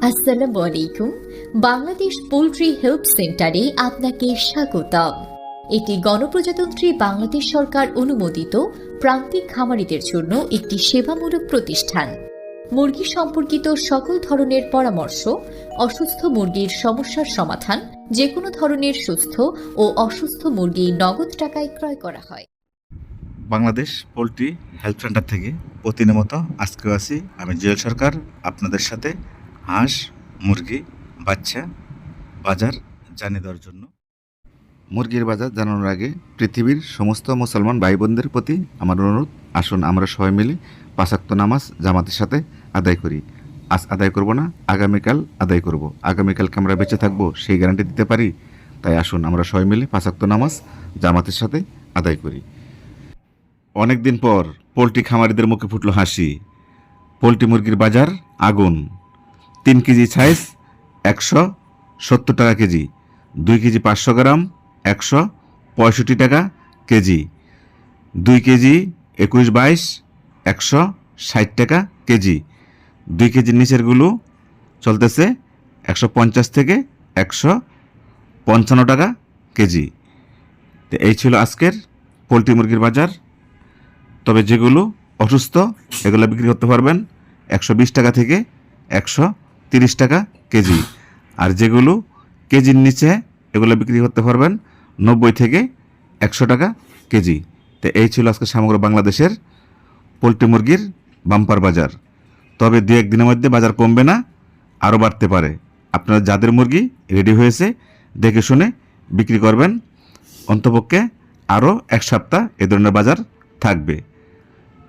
আসসালামু আলাইকুম। Bangladesh poultry help সেন্টারে আপনাকে স্বাগতম। এটি গণপ্রজাতন্ত্রী বাংলাদেশ সরকার অনুমোদিত প্রান্তিক খামারিদের জন্য একটি সেবামূলক প্রতিষ্ঠান। মুরগি সম্পর্কিত সকল ধরনের পরামর্শ, অসুস্থ মুরগির সমস্যার সমাধান, যে কোনো ধরনের সুস্থ ও অসুস্থ মুরগি নগদ টাকায় ক্রয় করা হয়। বাংলাদেশ পোলট্রি হেল্প সেন্টার থেকে প্রতিদিনের মতো আজকেও আছি আমি জুয়েল সরকার আপনাদের সাথে হাঁস মুরগি বাচ্চা বাজার জানিয়ে দেওয়ার জন্য। মুরগির বাজার জানানোর আগে পৃথিবীর সমস্ত মুসলমান ভাই বোনদের প্রতি আমার অনুরোধ, আসুন আমরা সবাই মিলে 5 ওয়াক্ত নামাজ জামাতের সাথে আদায় করি। আজ আদায় করব না, আগামীকাল আদায় করব। আগামীকালকে আমরা বেঁচে থাকবো সেই গ্যারান্টি দিতে পারি? তাই আসুন আমরা সবাই মিলে 5 ওয়াক্ত নামাজ জামাতের সাথে আদায় করি। অনেকদিন পর পোলট্রি খামারিদের মুখে ফুটলো হাসি। পোলট্রি মুরগির বাজার আগুন। 3 কেজি সাইজ 170 টাকা কেজি, 2 কেজি 500 গ্রাম 165 টাকা কেজি, 2 কেজি 21-22 160 টাকা কেজি, 2 কেজির নিচেরগুলো চলতেছে 150 থেকে 155 টাকা কেজি। তো এই ছিল আজকের পোলট্রি মুরগির বাজার। তবে যেগুলো অসুস্থ এগুলো বিক্রি করতে পারবেন 120 টাকা থেকে 130 টাকা কেজি, আর যেগুলো কেজির নিচে এগুলো বিক্রি করতে পারবেন 90 থেকে 100 টাকা কেজি। তো এই ছিল আজকে সমগ্র বাংলাদেশের পোলট্রি মুরগির বাম্পার বাজার। তবে 2-1 দিনের মধ্যে বাজার কমবে না, আরও বাড়তে পারে। আপনারা যাদের মুরগি রেডি হয়েছে দেখে শুনে বিক্রি করবেন। অন্তপক্ষে আরও 1 সপ্তাহ এ ধরনের বাজার থাকবে।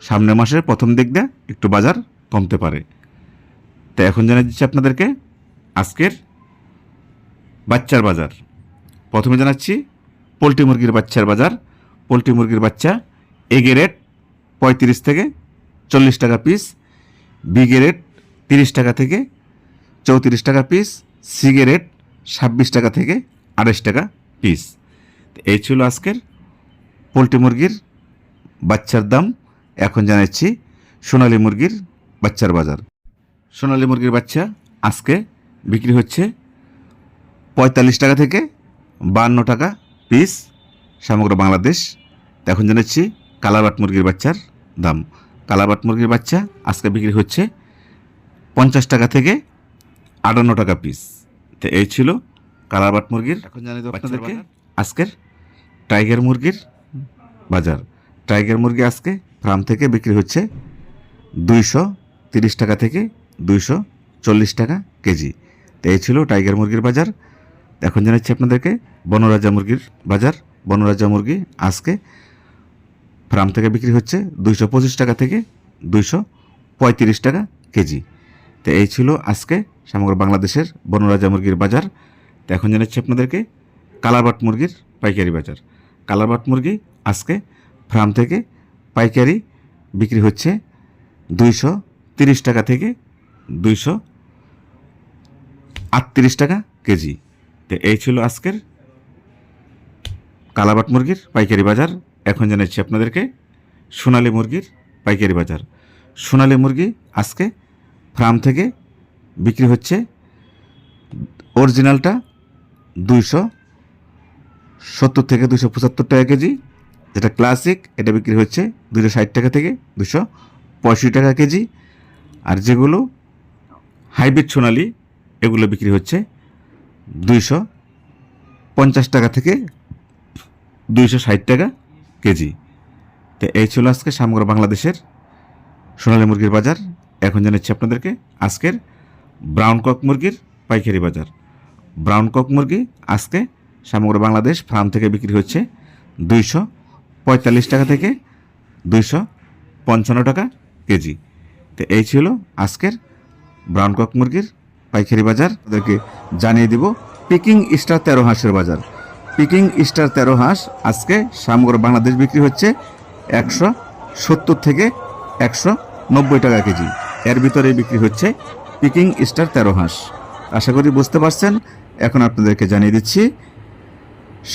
সামনের মাসের প্রথম দিক দিয়ে একটু বাজার কমতে পারে। তো এখন জানিয়ে দিচ্ছি আপনাদেরকে আজকের বাচ্চার বাজার। প্রথমে জানাচ্ছি পোলট্রি মুরগির বাচ্চার বাজার। পোলট্রি মুরগির বাচ্চা এ গ্রেড 35 থেকে 40 টাকা পিস, বি গ্রেড 30 টাকা থেকে 34 টাকা পিস, সি গ্রেড 26 টাকা থেকে 28 টাকা পিস। এই ছিল আজকের পোলট্রি মুরগির বাচ্চার দাম। এখন জানাচ্ছি সোনালী মুরগির বাচ্চার বাজার। সোনালী মুরগির বাচ্চা আজকে বিক্রি হচ্ছে 45 টাকা থেকে 52 টাকা পিস সমগ্র বাংলাদেশ। এখন জানাচ্ছি কালারবাট মুরগির বাচ্চার দাম। কালারবাট মুরগির বাচ্চা আজকে বিক্রি হচ্ছে 50 টাকা থেকে 58 টাকা পিস। তো এই ছিল কালারবাট মুরগির। এখন জানিয়ে দেব আপনাদেরকে আজকের টাইগার মুরগির বাজার। টাইগার মুরগি আজকে ফার্ম থেকে বিক্রি হচ্ছে 230 টাকা থেকে 240 টাকা কেজি। তো এই ছিল টাইগার মুরগির বাজার। এখন জানাচ্ছি আপনাদেরকে বনরাজা মুরগির বাজার। বনরাজা মুরগি আজকে ফার্ম থেকে বিক্রি হচ্ছে 225 টাকা থেকে 235 টাকা কেজি। তো এই ছিল আজকে সমগ্র বাংলাদেশের বনরাজা মুরগির বাজার। তো এখন জানাচ্ছি আপনাদেরকে কালারবাট মুরগির পাইকারি বাজার। কালারবাট মুরগি আজকে ফার্ম থেকে পাইকারি বিক্রি হচ্ছে 230 টাকা থেকে 238 টাকা কেজি। তো এই ছিল আজকের কালারবাট মুরগির পাইকারি বাজার। এখন জানাচ্ছি আপনাদেরকে সোনালী মুরগির পাইকারি বাজার। সোনালী মুরগি আজকে ফার্ম থেকে বিক্রি হচ্ছে অরিজিনালটা 270 থেকে 275 টাকা কেজি, যেটা ক্লাসিক এটা বিক্রি হচ্ছে 260 টাকা থেকে 265 টাকা কেজি, আর যেগুলো হাইব্রিড সোনালি এগুলো বিক্রি হচ্ছে 250 টাকা থেকে 260 টাকা কেজি। তো এই ছিল আজকে সমগ্র বাংলাদেশের সোনালী মুরগির বাজার। এখন জানাচ্ছি আপনাদেরকে আজকের ব্রাউন কক মুরগির পাইকারি বাজার। ব্রাউন কক মুরগি আজকে সমগ্র বাংলাদেশ ফার্ম থেকে বিক্রি হচ্ছে 245 টাকা থেকে 255 টাকা কেজি। তো এই ছিল আজকের ব্রাউন কক মুরগির পাইকারি বাজার। তাদেরকে জানিয়ে দিব পিকিং স্টার 13 হাঁসের বাজার। পিকিং স্টার 13 হাঁস আজকে সমগ্র বাংলাদেশ বিক্রি হচ্ছে 170 থেকে 190 টাকা কেজি। এর ভিতরে বিক্রি হচ্ছে পিকিং স্টার 13 হাঁস। আশা করি বুঝতে পারছেন। এখন আপনাদেরকে জানিয়ে দিচ্ছি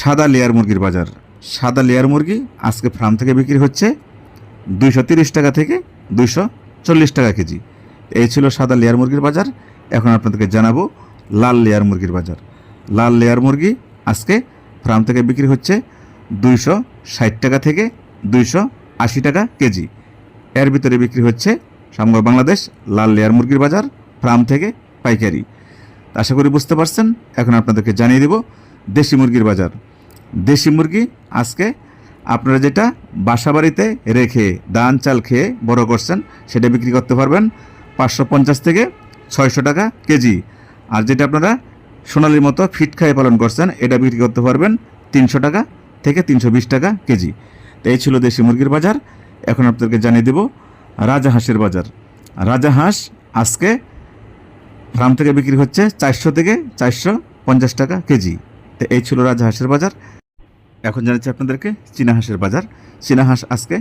সাদা লেয়ার মুরগির বাজার। সাদা লেয়ার মুরগি আজকে ফার্ম থেকে বিক্রি হচ্ছে 230 টাকা থেকে 240 টাকা কেজি। এই ছিল সাদা লেয়ার মুরগির বাজার। এখন আপনাদেরকে জানাবো লাল লেয়ার মুরগির বাজার। লাল লেয়ার মুরগি আজকে ফার্ম থেকে বিক্রি হচ্ছে 260 টাকা থেকে 280 টাকা কেজি। এর ভিতরে বিক্রি হচ্ছে সমগ্র বাংলাদেশ লাল লেয়ার মুরগির বাজার ফার্ম থেকে পাইকারি। আশা করি বুঝতে পারছেন। এখন আপনাদেরকে জানিয়ে দেব দেশি মুরগির বাজার। দেশি মুরগি আজকে আপনারা যেটা বাসা বাড়িতে রেখে ধান চাল খেয়ে বড় করছেন সেটা বিক্রি করতে পারবেন 550 থেকে 600 টাকা কেজি। আর যেটা আপনারা সোনালির মতো ফিট খাইয়ে পালন করছেন এটা বিক্রি করতে পারবেন 300 টাকা থেকে 320 টাকা কেজি। তো এই ছিল দেশি মুরগির বাজার। এখন আপনাদেরকে জানিয়ে দেব রাজাহাঁসের বাজার। রাজাহাঁস আজকে ফার্ম থেকে বিক্রি হচ্ছে 400 থেকে 450 টাকা কেজি। তো এই ছিল রাজাহাঁসের বাজার। এখন জানাচ্ছি আপনাদেরকে চীনা হাঁসের বাজার। চীনা হাঁস আজকে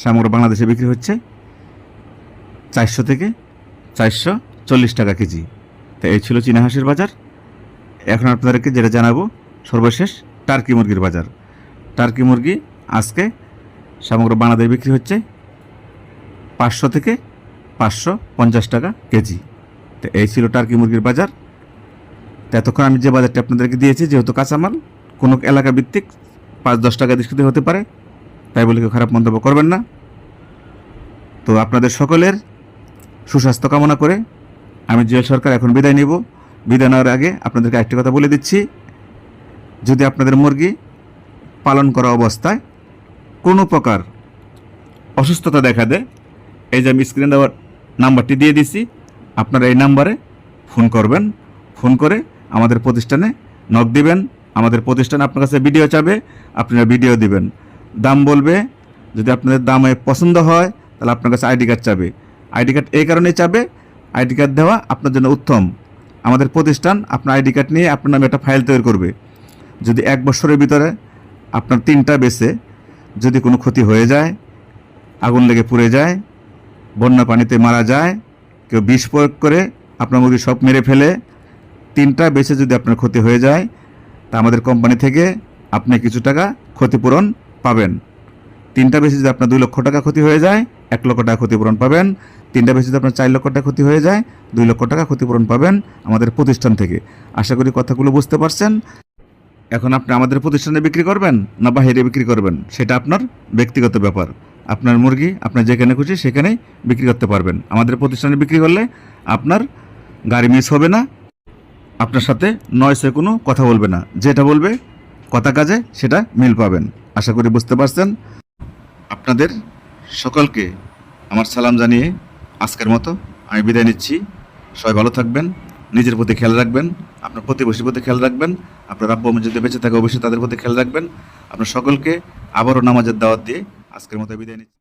সমগ্র বাংলাদেশে বিক্রি হচ্ছে 400 থেকে 440 টাকা কেজি। তো এই ছিল চীনা হাঁসের বাজার। এখন আপনাদেরকে যেটা জানাবো সর্বশেষ টার্কি মুরগির বাজার। টার্কি মুরগি আজকে সমগ্র বাংলাদেশে বিক্রি হচ্ছে 500 থেকে 550 টাকা কেজি। তো এই ছিল টার্কি মুরগির বাজার। তো এতক্ষণ আমি যে বাজারটা আপনাদেরকে দিয়েছি যেহেতু কাঁচামাল কোনো এলাকা ভিত্তিক 5-10 টাকা দৃষ্টিতে হতে পারে, তাই বলে কেউ খারাপ মন্তব্য করবেন না। তো আপনাদের সকলের সুস্বাস্থ্য কামনা করে আমি জুয়েল সরকার এখন বিদায় নিব। বিদায় নেওয়ার আগে আপনাদেরকে একটি কথা বলে দিচ্ছি, যদি আপনাদের মুরগি পালন করা অবস্থায় কোনো প্রকার অসুস্থতা দেখা দেয়, এই যে আমি স্ক্রিনে দেওয়ার নাম্বারটি দিয়ে দিছি, আপনারা এই নাম্বারে ফোন করবেন। ফোন করে আমাদের প্রতিষ্ঠানে নক দিবেন। আমাদের প্রতিষ্ঠান আপনার কাছে ভিডিও চাবে, আপনারা ভিডিও দিবেন। দাম বলবে, যদি আপনাদের দামে পছন্দ হয় তাহলে আপনার কাছে আইডি কার্ড চাবে। আইডি কার্ড এই কারণেই চাবে, আইডি কার্ড দেওয়া আপনার জন্য উত্তম। আমাদের প্রতিষ্ঠান আপনার আইডি কার্ড নিয়ে আপনার নামে একটা ফাইল তৈরি করবে। যদি 1 বছরের ভিতরে আপনার 3টা বেচে যদি কোনো ক্ষতি হয়ে যায়, আগুন লেগে পুড়ে যায়, বন্যা পানিতে মারা যায়, কেউ বিষ প্রয়োগ করে আপনার মুরগি সব মেরে ফেলে, 3টা বেচে যদি আপনার ক্ষতি হয়ে যায় তা আমাদের কোম্পানি থেকে আপনি কিছু টাকা ক্ষতিপূরণ পাবেন। 3টা বেচে যদি আপনার 2 লক্ষ টাকা ক্ষতি হয়ে যায় 1 লক্ষ টাকা ক্ষতিপূরণ পাবেন। 3টা বেচে যদি আপনার 4 লক্ষ টাকা ক্ষতি হয়ে যায় 2 লক্ষ টাকা ক্ষতিপূরণ পাবেন আমাদের প্রতিষ্ঠান থেকে। আশা করি কথাগুলো বুঝতে পারছেন। এখন আপনি আমাদের প্রতিষ্ঠানে বিক্রি করবেন না বাইরে বিক্রি করবেন সেটা আপনার ব্যক্তিগত ব্যাপার। আপনার মুরগি আপনার যেখানে খুশি সেখানেই বিক্রি করতে পারবেন। আমাদের প্রতিষ্ঠানে বিক্রি করলে আপনার গাড়ি মিস হবে না, আপনার সাথে নয়সে কোনো কথা বলবে না, যেটা বলবে কথা কাজে সেটা মিল পাবেন। আশা করি বুঝতে পারছেন। আপনাদের সকলকে আমার সালাম জানিয়ে আজকের মতো আমি বিদায় নিচ্ছি। সবাই ভালো থাকবেন, নিজের প্রতি খেয়াল রাখবেন, আপনার প্রতিবেশীর প্রতি খেয়াল রাখবেন, আপনার আব্বু আম্মু যদি বেঁচে থাকে অবশ্যই তাদের প্রতি খেয়াল রাখবেন। আপনার সকলকে আবারও নামাজের দাওয়াত দিয়ে আজকের মতো বিদায় নিচ্ছি।